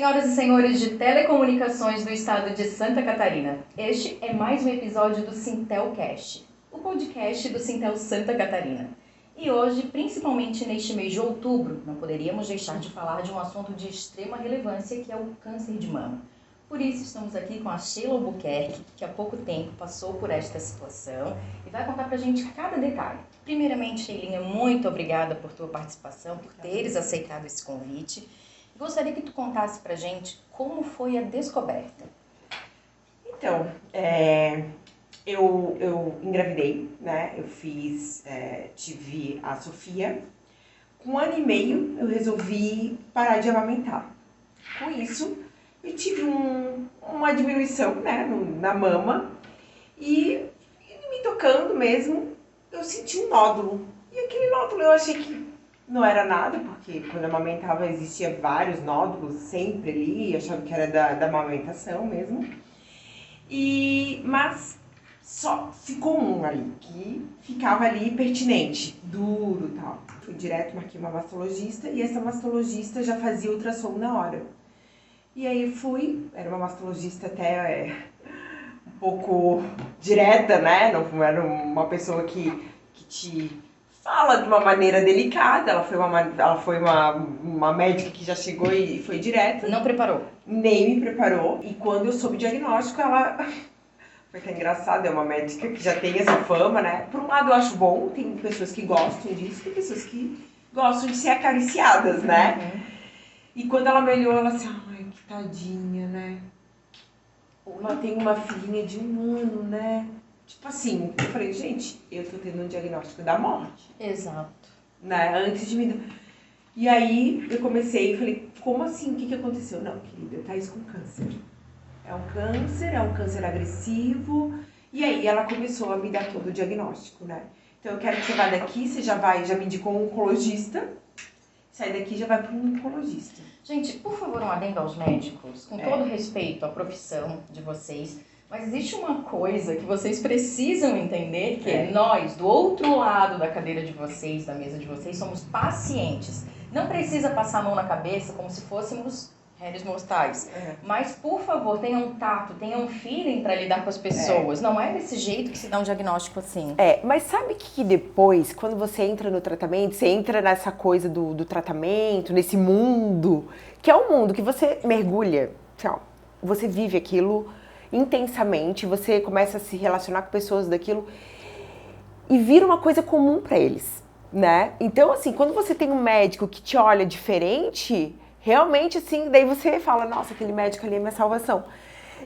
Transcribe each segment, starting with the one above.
Senhoras e senhores de telecomunicações do estado de Santa Catarina, este é mais um episódio do Sintelcast, o podcast do Sintel Santa Catarina. E hoje, principalmente neste mês de outubro, não poderíamos deixar de falar de um assunto de extrema relevância que é o câncer de mama. Por isso estamos aqui com a Sheila Albuquerque, que há pouco tempo passou por esta situação e vai contar pra gente cada detalhe. Primeiramente, Sheilinha, muito obrigada por tua participação, por teres aceitado esse convite. Gostaria que tu contasse pra gente como foi a descoberta. Então, eu engravidei, né? Tive a Sofia. Com 1 ano e meio, eu resolvi parar de amamentar. Com isso, eu tive uma diminuição, né, na mama. E me tocando mesmo, eu senti um nódulo. E aquele nódulo eu achei que não era nada, porque quando eu amamentava existia vários nódulos sempre ali, achava que era da amamentação mesmo. Mas só ficou um ali, que ficava ali pertinente, duro e tal. Fui direto, marquei uma mastologista e essa mastologista já fazia ultrassom na hora. E aí fui, era uma mastologista até um pouco direta, né? Não era uma pessoa que te fala de uma maneira delicada. Ela foi uma médica que já chegou e foi direta. Não preparou? Nem me preparou. E quando eu soube o diagnóstico, ela... Foi até engraçado, é uma médica que já tem essa fama, né? Por um lado eu acho bom, tem pessoas que gostam disso, tem pessoas que gostam de ser acariciadas, né? Uhum. E quando ela me olhou, ela assim, ai, que tadinha, né? Ela tem uma filhinha de 1 ano, né? Tipo assim, eu falei, gente, eu tô tendo um diagnóstico da morte. Exato. Né? Antes de me... E aí eu comecei e falei, como assim? O que aconteceu? Não, querida, Thaís com câncer. É um câncer agressivo. E aí ela começou a me dar todo o diagnóstico, né? Então eu quero que você vá daqui, você já me indicou um oncologista. Sai daqui e já vai para um oncologista. Gente, por favor, um adendo aos médicos, com todo respeito à profissão de vocês, mas existe uma coisa que vocês precisam entender, que nós, do outro lado da cadeira de vocês, da mesa de vocês, somos pacientes. Não precisa passar a mão na cabeça como se fôssemos réis mortais. Mas, por favor, tenham tato, tenham feeling para lidar com as pessoas. Não é desse jeito que se dá um diagnóstico assim. Mas sabe que depois, quando você entra no tratamento, você entra nessa coisa do tratamento, nesse mundo, que é um mundo que você mergulha, você vive aquilo intensamente, você começa a se relacionar com pessoas daquilo e vira uma coisa comum para eles, né? Então, assim, quando você tem um médico que te olha diferente, realmente, assim, daí você fala, nossa, aquele médico ali é minha salvação.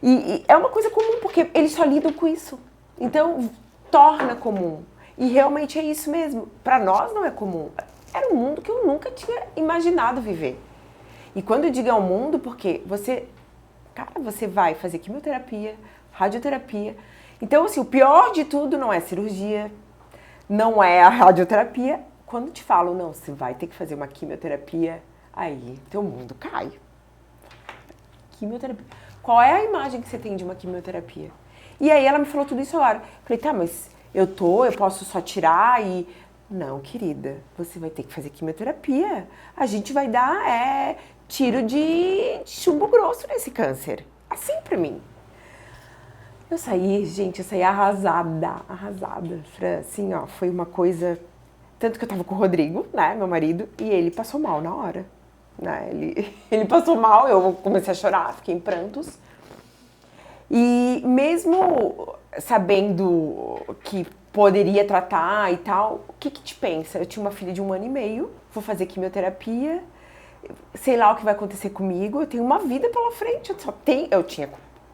E é uma coisa comum, porque eles só lidam com isso. Então, torna comum. E realmente é isso mesmo. Para nós não é comum. Era um mundo que eu nunca tinha imaginado viver. E quando eu digo é um mundo, porque você vai fazer quimioterapia, radioterapia. Então, assim, o pior de tudo não é cirurgia, não é a radioterapia. Quando te falam, não, você vai ter que fazer uma quimioterapia, aí teu mundo cai. Quimioterapia. Qual é a imagem que você tem de uma quimioterapia? E aí ela me falou tudo isso agora. Falei, tá, mas eu posso só tirar e... Não, querida, você vai ter que fazer quimioterapia. A gente vai dar tiro de chumbo grosso nesse câncer. Assim pra mim. Eu saí arrasada. Assim, ó, foi uma coisa... Tanto que eu tava com o Rodrigo, né, meu marido, e ele passou mal na hora. Né? Ele passou mal, eu comecei a chorar, fiquei em prantos. E mesmo sabendo que poderia tratar e tal, o que te pensa? Eu tinha uma filha de 1 ano e meio, vou fazer quimioterapia, sei lá o que vai acontecer comigo, eu tenho uma vida pela frente, eu tinha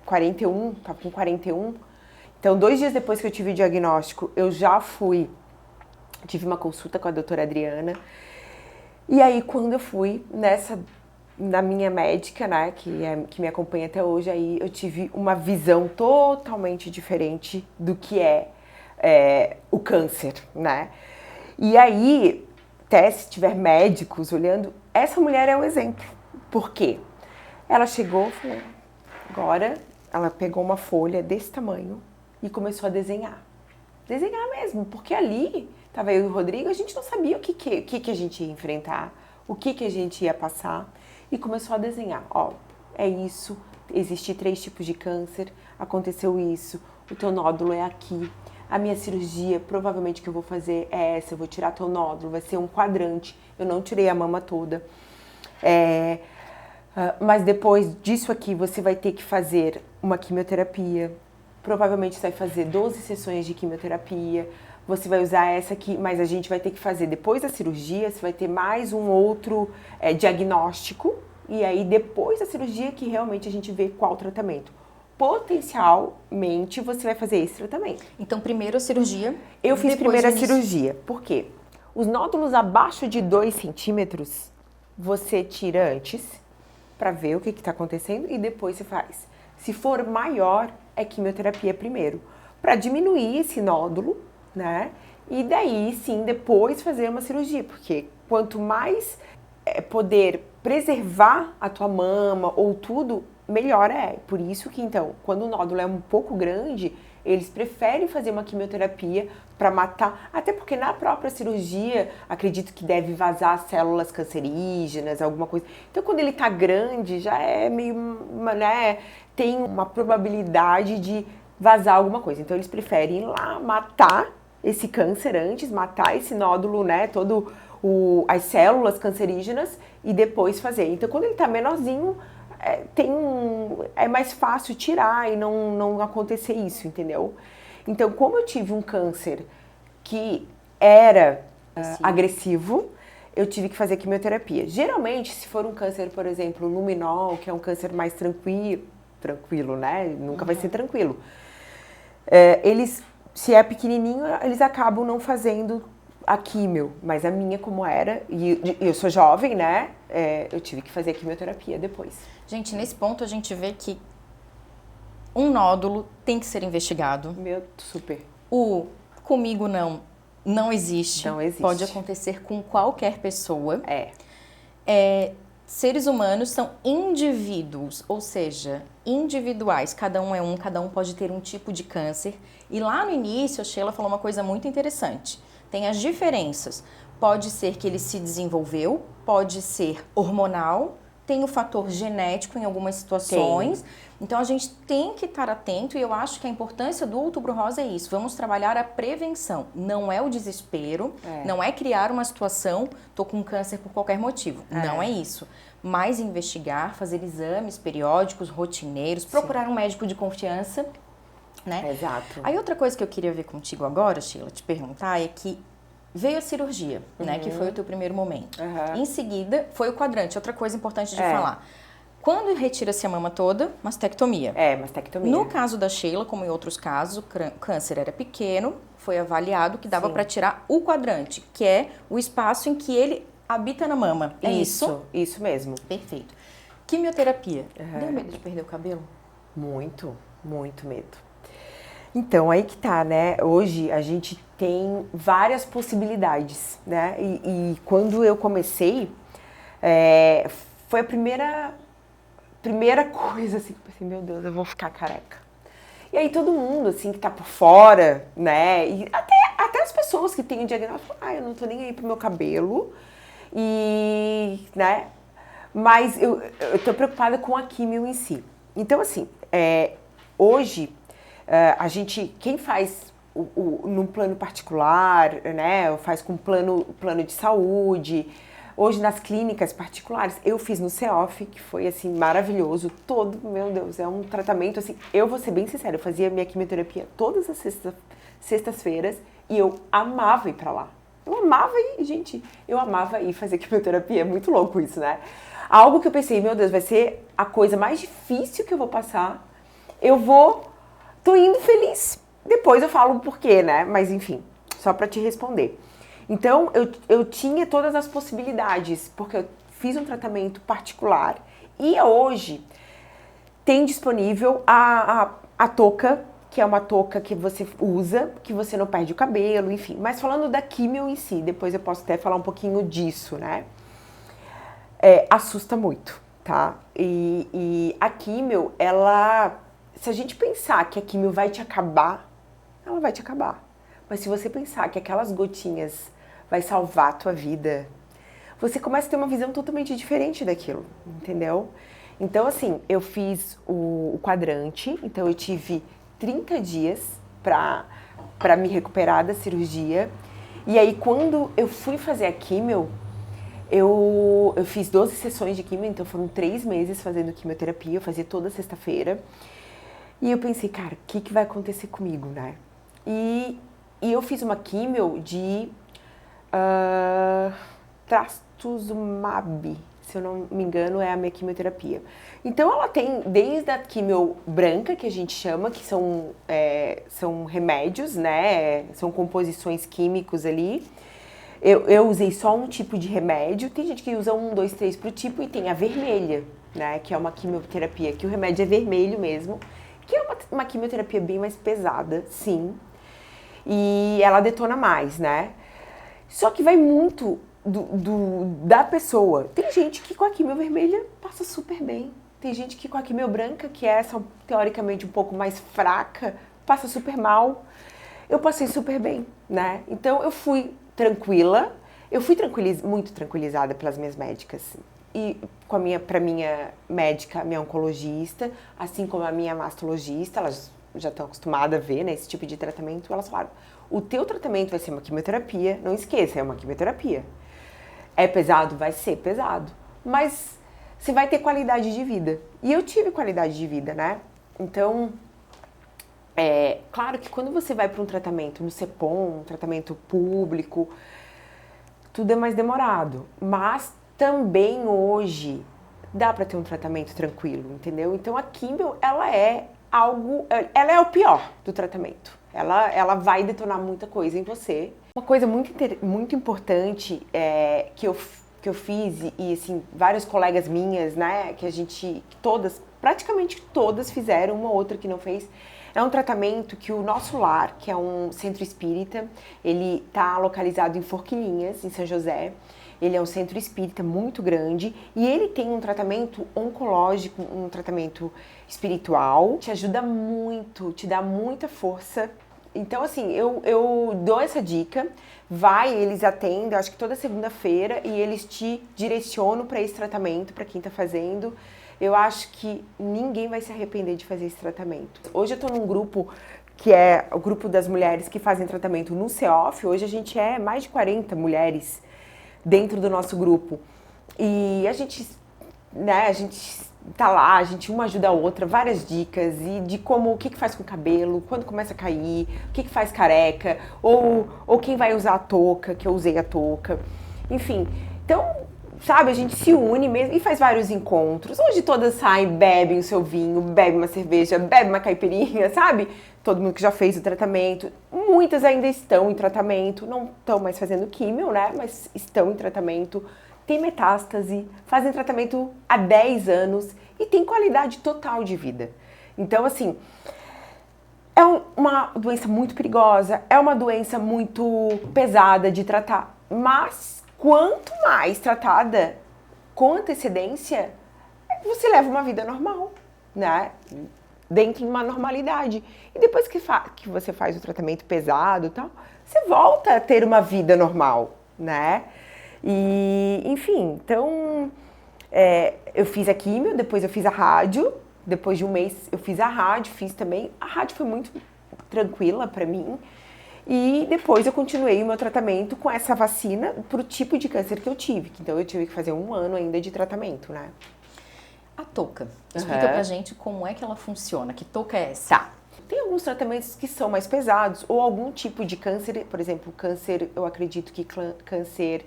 41, tava com 41. Então, 2 dias depois que eu tive o diagnóstico, eu já tive uma consulta com a doutora Adriana. E aí, quando eu fui na minha médica, né, que me acompanha até hoje, aí eu tive uma visão totalmente diferente do que é o câncer, né? E aí, até se tiver médicos olhando, essa mulher é um exemplo. Por quê? Ela chegou e falou, agora ela pegou uma folha desse tamanho e começou a desenhar. Desenhar mesmo, porque ali... Tava eu e o Rodrigo, a gente não sabia o que a gente ia enfrentar, o que a gente ia passar. E começou a desenhar. Ó, é isso, existem 3 tipos de câncer, aconteceu isso, o teu nódulo é aqui. A minha cirurgia, provavelmente, que eu vou fazer é essa, eu vou tirar teu nódulo, vai ser um quadrante, eu não tirei a mama toda. Mas depois disso aqui, você vai ter que fazer uma quimioterapia, provavelmente você vai fazer 12 sessões de quimioterapia, você vai usar essa aqui, mas a gente vai ter que fazer, depois da cirurgia, você vai ter mais um outro diagnóstico, e aí depois da cirurgia que realmente a gente vê qual tratamento. Potencialmente você vai fazer esse tratamento. Então, primeiro a cirurgia. Eu fiz depois primeiro a o início. cirurgia. Por quê? Os nódulos abaixo de 2 centímetros, você tira antes, para ver o que está acontecendo, e depois você faz. Se for maior, é quimioterapia primeiro, para diminuir esse nódulo, né? E daí, sim, depois fazer uma cirurgia, porque quanto mais poder preservar a tua mama ou tudo, melhor é. Por isso que, então, quando o nódulo é um pouco grande, eles preferem fazer uma quimioterapia para matar, até porque na própria cirurgia, acredito que deve vazar células cancerígenas, alguma coisa. Então, quando ele tá grande, já é meio, né, tem uma probabilidade de vazar alguma coisa. Então, eles preferem ir lá matar esse câncer antes, matar esse nódulo, né, as células cancerígenas e depois fazer. Então, quando ele tá menorzinho, é mais fácil tirar e não acontecer isso, entendeu? Então, como eu tive um câncer que era agressivo, eu tive que fazer quimioterapia. Geralmente, se for um câncer, por exemplo, luminol, que é um câncer mais tranquilo, né? Nunca vai ser tranquilo. Se é pequenininho, eles acabam não fazendo a químio, mas a minha como era, e eu sou jovem, né? Eu tive que fazer a quimioterapia depois. Gente, nesse ponto a gente vê que um nódulo tem que ser investigado. Super. O comigo não existe. Não existe. Pode acontecer com qualquer pessoa. Seres humanos são indivíduos, ou seja, individuais. Cada um pode ter um tipo de câncer. E lá no início, a Sheila falou uma coisa muito interessante. Tem as diferenças. Pode ser que ele se desenvolveu, pode ser hormonal, tem o fator genético em algumas situações. Tem. Então, a gente tem que estar atento, e eu acho que a importância do Outubro Rosa é isso. Vamos trabalhar a prevenção. Não é o desespero, não é criar uma situação, tô com câncer por qualquer motivo. Não é isso. Mas investigar, fazer exames periódicos, rotineiros, procurar um médico de confiança, né? Exato. Aí outra coisa que eu queria ver contigo agora, Sheila, te perguntar, é que veio a cirurgia, né, que foi o teu primeiro momento. Em seguida, foi o quadrante, outra coisa importante de falar. Quando retira-se a mama toda, mastectomia. Mastectomia. No caso da Sheila, como em outros casos, o câncer era pequeno, foi avaliado que dava para tirar o quadrante, que é o espaço em que ele habita na mama. É isso? Isso mesmo. Perfeito. Quimioterapia. Deu medo de perder o cabelo? Muito, muito medo. Então, aí que tá, né? Hoje a gente tem várias possibilidades, né? E quando eu comecei, foi a primeira coisa, assim, que eu pensei, meu Deus, eu vou ficar careca. E aí todo mundo, assim, que tá por fora, né? E até as pessoas que têm o diagnóstico, eu não tô nem aí pro meu cabelo. E, né? Mas eu tô preocupada com a químio em si. Então, assim, hoje, a gente, quem faz num plano particular, né? Faz com plano de saúde. Hoje, nas clínicas particulares, eu fiz no CEOF, que foi, assim, maravilhoso. Meu Deus, é um tratamento, assim, eu vou ser bem sincera, eu fazia minha quimioterapia todas as sextas-feiras e eu amava ir pra lá. Eu amava ir fazer quimioterapia, é muito louco isso, né? Algo que eu pensei, meu Deus, vai ser a coisa mais difícil que eu vou passar. Tô indo feliz. Depois eu falo o porquê, né? Mas enfim, só pra te responder. Então, eu tinha todas as possibilidades, porque eu fiz um tratamento particular. E hoje tem disponível a touca, que é uma touca que você usa, que você não perde o cabelo, enfim. Mas falando da químio em si, depois eu posso até falar um pouquinho disso, né? Assusta muito, tá? E a químio, se a gente pensar que a químio vai te acabar, ela vai te acabar. Mas se você pensar que aquelas gotinhas vai salvar a tua vida, você começa a ter uma visão totalmente diferente daquilo, entendeu? Então, assim, eu fiz o quadrante, então eu tive 30 dias pra me recuperar da cirurgia. E aí, quando eu fui fazer a químio, eu fiz 12 sessões de químio, então foram 3 meses fazendo quimioterapia, eu fazia toda sexta-feira. E eu pensei, cara, o que vai acontecer comigo, né? E eu fiz uma químio de trastuzumab, se eu não me engano, é a minha quimioterapia. Então ela tem desde a quimio branca, que a gente chama, que são remédios, né? São composições químicos ali. Eu usei só um tipo de remédio, tem gente que usa 1, 2, 3 pro tipo, e tem a vermelha, né? Que é uma quimioterapia, que o remédio é vermelho mesmo, que é uma quimioterapia bem mais pesada, sim. E ela detona mais, né? Só que vai muito da pessoa. Tem gente que com a quimio vermelha passa super bem. Tem gente que com a quimio branca, que é essa teoricamente um pouco mais fraca, passa super mal. Eu passei super bem, né? Então eu fui tranquila. Eu fui muito tranquilizada pelas minhas médicas. E pra minha médica, minha oncologista, assim como a minha mastologista, elas já estão acostumadas a ver, né, esse tipo de tratamento, elas falaram, o teu tratamento vai ser uma quimioterapia, não esqueça, é uma quimioterapia. É pesado? Vai ser pesado. Mas você vai ter qualidade de vida. E eu tive qualidade de vida, né? Então, claro que quando você vai para um tratamento no CEPOM, um tratamento público, tudo é mais demorado. Mas também hoje dá para ter um tratamento tranquilo, entendeu? Então a quimio, ela é o pior do tratamento. Ela vai detonar muita coisa em você. Uma coisa muito importante que eu fiz, e assim, vários colegas minhas, né, praticamente todas fizeram, uma ou outra que não fez, é um tratamento que o Nosso Lar, que é um centro espírita, ele tá localizado em Forquilinhas, em São José. Ele é um centro espírita muito grande e ele tem um tratamento oncológico, um tratamento espiritual, te ajuda muito, te dá muita força. Então, assim, eu dou essa dica, eles atendem, acho que toda segunda-feira, e eles te direcionam para esse tratamento, para quem tá fazendo. Eu acho que ninguém vai se arrepender de fazer esse tratamento. Hoje eu tô num grupo que é o grupo das mulheres que fazem tratamento no CEOF. Hoje a gente é mais de 40 mulheres dentro do nosso grupo. E a gente tá lá, uma ajuda a outra, várias dicas e de o que faz com o cabelo, quando começa a cair, o que faz careca, ou quem vai usar a touca, que eu usei a touca. Enfim, então, sabe, a gente se une mesmo e faz vários encontros. Hoje todas saem, bebem o seu vinho, bebem uma cerveja, bebem uma caipirinha, sabe? Todo mundo que já fez o tratamento. Muitas ainda estão em tratamento, não estão mais fazendo químio, né? Mas estão em tratamento, têm metástase, fazem tratamento há 10 anos e têm qualidade total de vida. Então, assim, é uma doença muito perigosa, é uma doença muito pesada de tratar, mas quanto mais tratada com antecedência, você leva uma vida normal, né? Dentro de uma normalidade. E depois que você faz o tratamento pesado e tal, você volta a ter uma vida normal, né? E, enfim, então, eu fiz a químio, depois eu fiz a rádio, depois de um mês eu fiz a rádio, fiz também. A rádio foi muito tranquila pra mim. E depois eu continuei o meu tratamento com essa vacina pro tipo de câncer que eu tive. Então eu tive que fazer 1 ano ainda de tratamento, né? A touca. Explica pra gente como é que ela funciona. Que touca é essa? Tá. Tem alguns tratamentos que são mais pesados, ou algum tipo de câncer, por exemplo, câncer, eu acredito que câncer,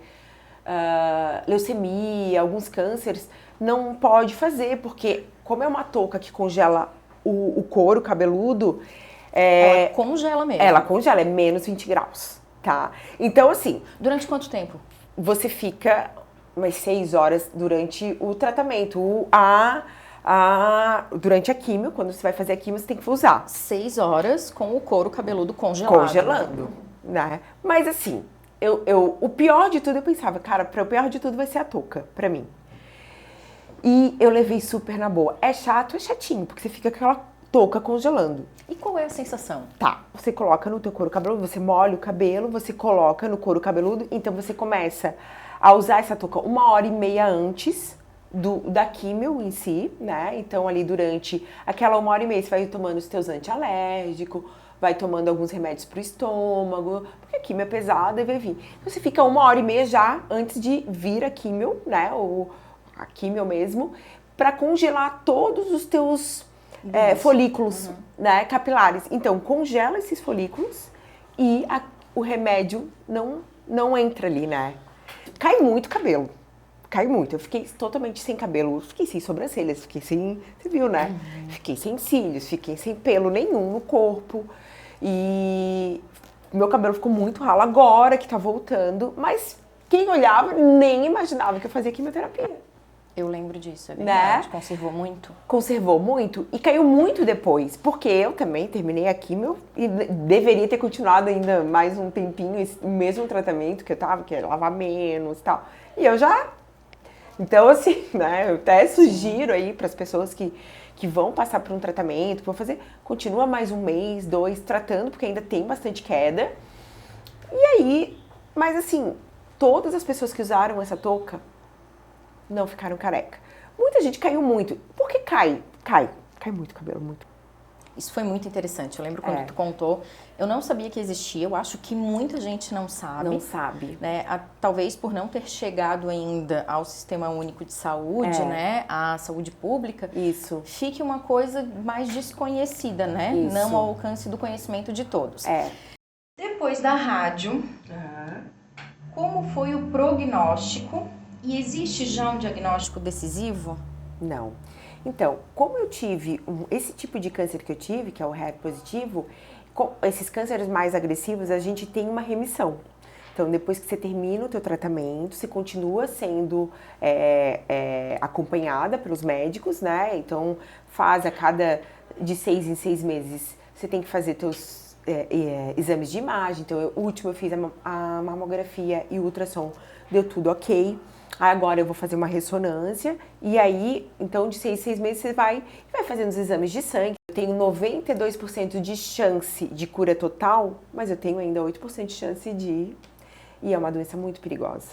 leucemia, alguns cânceres, não pode fazer, porque como é uma touca que congela o couro cabeludo, ela congela mesmo. Ela congela, é menos 20 graus, tá? Então, assim... Durante quanto tempo? Você fica umas 6 horas durante o tratamento. Durante a químio, quando você vai fazer a químio, você tem que usar. 6 horas com o couro cabeludo congelado. Congelando, né? Mas assim, o pior de tudo, eu pensava, cara, o pior de tudo vai ser a touca, pra mim. E eu levei super na boa. É chato, é chatinho, porque você fica com aquela touca congelando. E qual é a sensação? Tá, você coloca no teu couro cabeludo, você molha o cabelo, você coloca no couro cabeludo, então você começa a usar essa touca 1h30 antes da químio em si, né? Então, ali durante aquela 1h30, você vai tomando os teus antialérgicos, vai tomando alguns remédios pro estômago, porque a químio é pesada e vai vir. Então, você fica 1h30 já antes de vir a químio, né? Ou a químio mesmo, para congelar todos os teus folículos, né? Capilares. Então, congela esses folículos e o remédio não entra ali, né? Cai muito cabelo. Cai muito. Eu fiquei totalmente sem cabelo. Fiquei sem sobrancelhas, fiquei sem... Você viu, né? Fiquei sem cílios, fiquei sem pelo nenhum no corpo. E meu cabelo ficou muito ralo agora que tá voltando. Mas quem olhava nem imaginava que eu fazia quimioterapia. Eu lembro disso, é verdade. Né? Conservou muito? Conservou muito e caiu muito depois, porque eu também terminei a quimio e deveria ter continuado ainda mais um tempinho o mesmo tratamento que eu tava, que era lavar menos e tal. E eu já... Então, assim, né, eu até sugiro aí para as pessoas que vão passar por um tratamento, que vão fazer, continua mais 1 mês, 2, tratando, porque ainda tem bastante queda. E aí, mas assim, todas as pessoas que usaram essa touca não ficaram careca. Muita gente caiu muito. Por que cai? Cai muito cabelo, muito. Isso foi muito interessante. Eu lembro quando tu contou. Eu não sabia que existia. Eu acho que muita gente não sabe. Não sabe. Né? Talvez por não ter chegado ainda ao Sistema Único de Saúde, né? À saúde pública. Isso. Fique uma coisa mais desconhecida, né? Isso. Não ao alcance do conhecimento de todos. Depois da rádio, como foi o prognóstico? E existe já um diagnóstico decisivo? Não. Então, como eu tive esse tipo de câncer que eu tive, que é o HER positivo, esses cânceres mais agressivos, a gente tem uma remissão. Então, depois que você termina o teu tratamento, você continua sendo acompanhada pelos médicos, né? Então, de 6 em 6 meses, você tem que fazer teus exames de imagem. Então, o último eu fiz a mamografia e o ultrassom, deu tudo ok. Agora eu vou fazer uma ressonância e aí, então de 6 em 6 meses você vai fazendo os exames de sangue. Eu tenho 92% de chance de cura total, mas eu tenho ainda 8% de chance de... E é uma doença muito perigosa.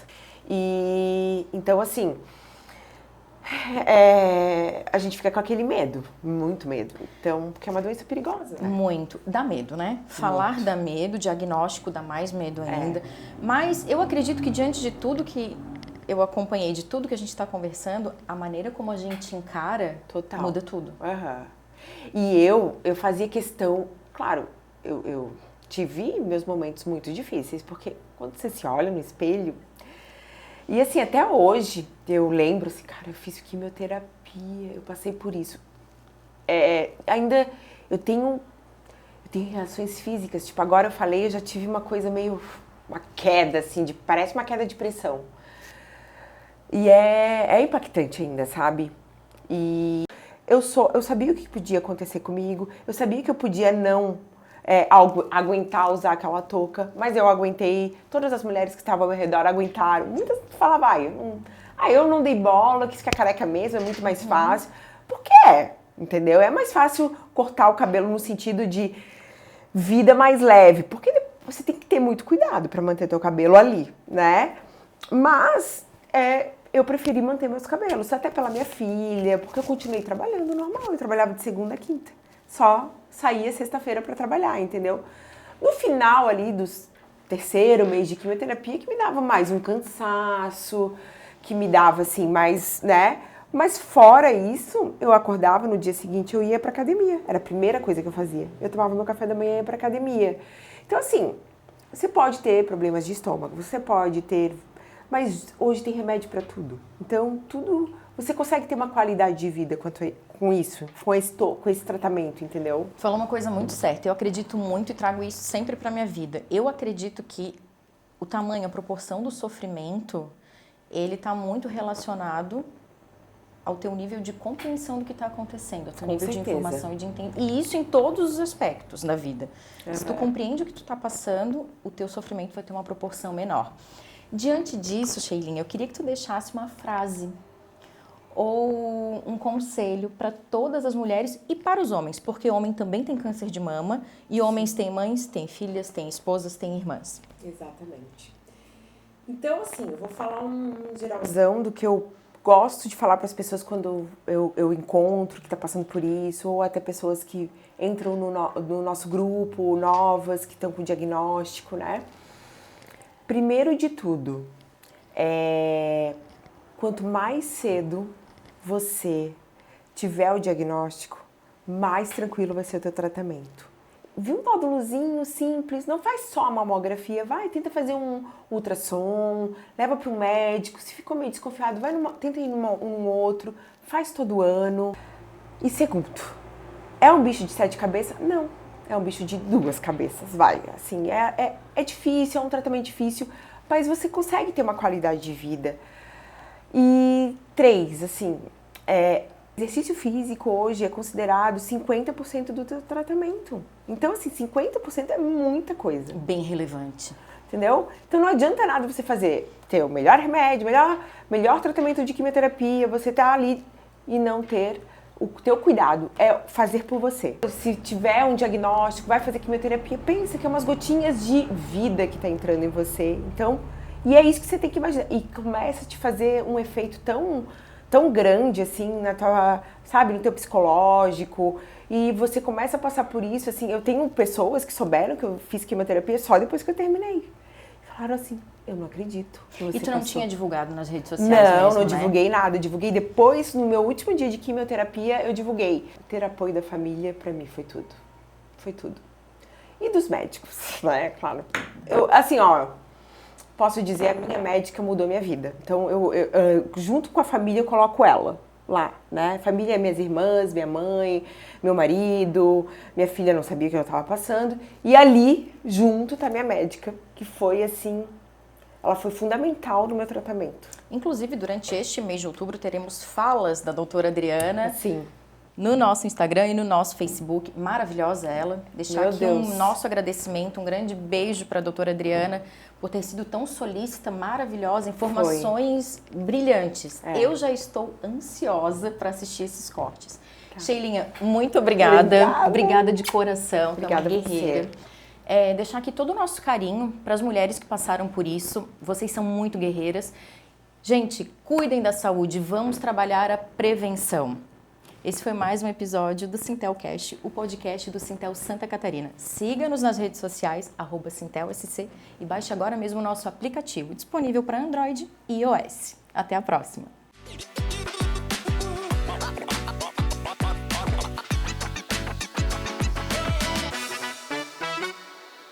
E então assim, a gente fica com aquele medo, muito medo. Então, porque é uma doença perigosa, né? Muito. Dá medo, né? Falar dá medo, diagnóstico dá mais medo ainda. Mas eu acredito que diante de tudo que eu acompanhei, de tudo que a gente está conversando, a maneira como a gente encara muda tudo. E eu fazia questão, claro, eu tive meus momentos muito difíceis, porque quando você se olha no espelho, e assim, até hoje, eu lembro assim, cara, eu fiz quimioterapia, eu passei por isso. Ainda eu tenho reações físicas, tipo, agora eu falei, eu já tive uma coisa meio, uma queda assim, parece uma queda de pressão. E é impactante ainda, sabe? E eu sabia o que podia acontecer comigo, eu sabia que eu podia não aguentar usar aquela touca, mas eu aguentei, todas as mulheres que estavam ao meu redor aguentaram. Muitas falavam, eu não dei bola, quis ficar careca mesmo, é muito mais fácil. Porque entendeu? É mais fácil cortar o cabelo no sentido de vida mais leve, porque você tem que ter muito cuidado para manter teu cabelo ali, né? Mas eu preferi manter meus cabelos, até pela minha filha, porque eu continuei trabalhando normal, eu trabalhava de segunda a quinta. Só saía sexta-feira para trabalhar, entendeu? No final ali do 3º mês de quimioterapia, que me dava mais um cansaço, que me dava assim mais, né? Mas fora isso, eu acordava no dia seguinte, eu ia pra academia. Era a primeira coisa que eu fazia. Eu tomava meu café da manhã e ia pra academia. Então assim, você pode ter problemas de estômago, você pode ter... Mas hoje tem remédio para tudo. Então, você consegue ter uma qualidade de vida com isso, com esse tratamento, entendeu? Falou uma coisa muito certa. Eu acredito muito e trago isso sempre para minha vida. Eu acredito que o tamanho, a proporção do sofrimento, ele está muito relacionado ao teu nível de compreensão do que está acontecendo, ao teu nível de informação e de entendimento. E isso em todos os aspectos da vida. Se tu compreende o que tu está passando, o teu sofrimento vai ter uma proporção menor. Diante disso, Sheilinha, eu queria que tu deixasse uma frase ou um conselho para todas as mulheres e para os homens, porque homem também tem câncer de mama e homens têm mães, têm filhas, têm esposas, têm irmãs. Exatamente. Então, assim, eu vou falar um geralzão do que eu gosto de falar para as pessoas quando eu encontro que está passando por isso, ou até pessoas que entram no nosso grupo, novas, que estão com diagnóstico, né? Primeiro de tudo, quanto mais cedo você tiver o diagnóstico, mais tranquilo vai ser o teu tratamento. Viu um nódulozinho simples, não faz só a mamografia, tenta fazer um ultrassom, leva para um médico, se ficou meio desconfiado, tenta ir num outro, faz todo ano. E segundo, é um bicho de 7 cabeças? Não, é um bicho de 2 cabeças, assim, é difícil, é um tratamento difícil, mas você consegue ter uma qualidade de vida. E 3, assim, exercício físico hoje é considerado 50% do teu tratamento. Então, assim, 50% é muita coisa. Bem relevante. Entendeu? Então não adianta nada você ter o melhor remédio, melhor tratamento de quimioterapia, você tá ali e não ter o teu cuidado. É fazer por você. Se tiver um diagnóstico, vai fazer quimioterapia, pensa que é umas gotinhas de vida que tá entrando em você. Então, e é isso que você tem que imaginar. E começa a te fazer um efeito tão grande, assim, no teu psicológico, e você começa a passar por isso, assim, eu tenho pessoas que souberam que eu fiz quimioterapia só depois que eu terminei. Falaram assim, eu não acredito que você E tu não passou. tinha divulgado nas redes sociais Não, mesmo, não divulguei nada, divulguei depois, no meu último dia de quimioterapia, eu divulguei. Ter apoio da família, pra mim, foi tudo. E dos médicos, né, claro. Posso dizer, a minha médica mudou minha vida. Então, eu junto com a família, eu coloco ela lá, né? Família é minhas irmãs, minha mãe, meu marido, minha filha não sabia o que eu estava passando. E ali, junto, tá minha médica, que foi, assim, ela foi fundamental no meu tratamento. Inclusive, durante este mês de outubro, teremos falas da doutora Adriana. Sim. No nosso Instagram e no nosso Facebook. Maravilhosa ela. Deixar aqui um nosso agradecimento, um grande beijo para a doutora Adriana por ter sido tão solícita, maravilhosa, informações brilhantes. Eu já estou ansiosa para assistir esses cortes. Sheilinha, muito obrigada. Obrigada de coração. Obrigada, uma guerreira. Deixar aqui todo o nosso carinho para as mulheres que passaram por isso. Vocês são muito guerreiras. Gente, cuidem da saúde. Vamos trabalhar a prevenção. Esse foi mais um episódio do Sintelcast, o podcast do Sintel Santa Catarina. Siga-nos nas redes sociais, @SintelSC, e baixe agora mesmo o nosso aplicativo, disponível para Android e iOS. Até a próxima!